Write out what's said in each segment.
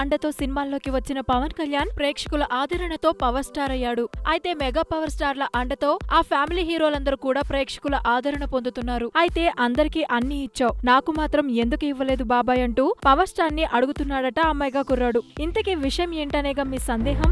అండతో సినిమాల్లోకి వచ్చిన పవన్ కళ్యాణ్ ప్రేక్షకుల ఆదరణతో పవర్ స్టార్ అయ్యాడు. అయితే మెగా పవర్ స్టార్ల అండతో ఆ ఫ్యామిలీ హీరోలందరూ కూడా ప్రేక్షకుల ఆదరణ పొందుతున్నారు. అయితే అందరికీ అన్ని ఇచ్చావు, నాకు మాత్రం ఎందుకు ఇవ్వలేదు బాబాయ్ అంటూ పవర్ స్టార్ ని అడుగుతున్నాడట ఆ మెగా కుర్రాడు. ఇంతకీ విషయం ఏంటనేగా మీ సందేహం?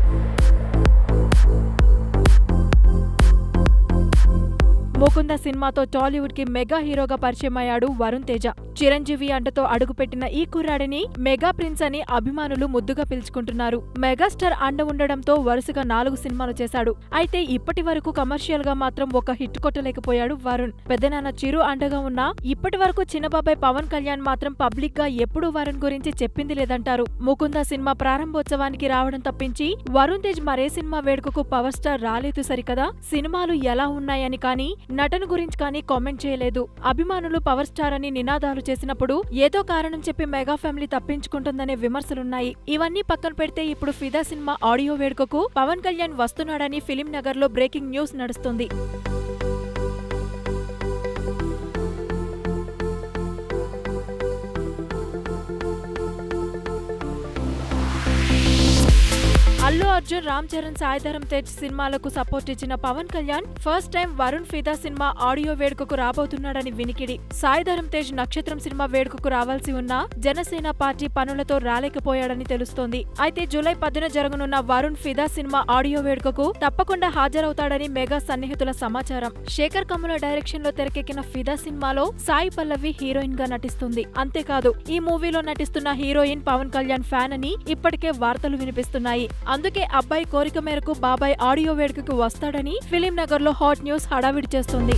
ముకుంద సినిమాతో టాలీవుడ్ కి మెగా హీరోగా పరిచయం అయ్యాడు వరుణ్ తేజ. చిరంజీవి అంటతో అడుగుపెట్టిన ఈ కుర్రాడిని మెగా ప్రిన్స్ అని అభిమానులు ముద్దుగా పిలుచుకుంటున్నారు. మెగాస్టార్ అండ ఉండడంతో వరుసగా 4 సినిమాలు చేశాడు. అయితే ఇప్పటి వరకు కమర్షియల్ గా మాత్రం ఒక హిట్ కొట్టలేకపోయాడు వరుణ్. పెద్దనాన్న చిరు అండగా ఉన్నా ఇప్పటి వరకు చిన్నబాబాయ్ పవన్ కళ్యాణ్ మాత్రం పబ్లిక్ గా ఎప్పుడూ వరుణ్ గురించి చెప్పింది లేదంటారు. ముకుంద సినిమా ప్రారంభోత్సవానికి రావడం తప్పించి వరుణ్ తేజ్ మరే సినిమా వేడుకకు పవర్ స్టార్ రాలేదు సరికదా. సినిమాలు ఎలా ఉన్నాయని కానీ నటన గురించి కానీ కామెంట్ చేయలేదు. అభిమానులు పవర్ స్టార్ అని నినాదాలు చేసినప్పుడు ఏదో కారణం చెప్పి మెగా ఫ్యామిలీ తప్పించుకుంటుందనే విమర్శలున్నాయి. ఇవన్నీ పక్కన పెడితే ఇప్పుడు ఫిదా సినిమా ఆడియో వేడుకకు పవన్ కళ్యాణ్ వస్తున్నాడని ఫిలిం నగర్ లో బ్రేకింగ్ న్యూస్ నడుస్తుంది. అల్లు అర్జున్, రామ్ చరణ్, సాయిధరమ్ తేజ్ సినిమాలకు సపోర్ట్ ఇచ్చిన పవన్ కళ్యాణ్ ఫస్ట్ టైం వరుణ్ ఫిదా సినిమా ఆడియో వేడుకకు రాబోతున్నాడని వినికిడి. సాయిధరమ్ తేజ్ నక్షత్రం సినిమా వేడుకకు రావాల్సి ఉన్నా జనసేన పార్టీ పనులతో రాలేకపోయాడని తెలుస్తోంది. అయితే జూలై 10న జరగనున్న వరుణ్ ఫిదా సినిమా ఆడియో వేడుకకు తప్పకుండా హాజరవుతాడని మెగా సన్నిహితుల సమాచారం. శేఖర్ కమ్ముల డైరెక్షన్ లో తెరకెక్కిన ఫిదా సినిమాలో సాయి పల్లవి హీరోయిన్ గా నటిస్తుంది. అంతేకాదు ఈ మూవీలో నటిస్తున్న హీరోయిన్ పవన్ కళ్యాణ్ ఫ్యాన్ అని ఇప్పటికే వార్తలు వినిపిస్తున్నాయి. అందుకే అబ్బాయి కోరిక మేరకు బాబాయ్ ఆడియో వేడుకకు వస్తాడని ఫిలిం నగర్ లో హాట్ న్యూస్ హడావిడి చేస్తుంది.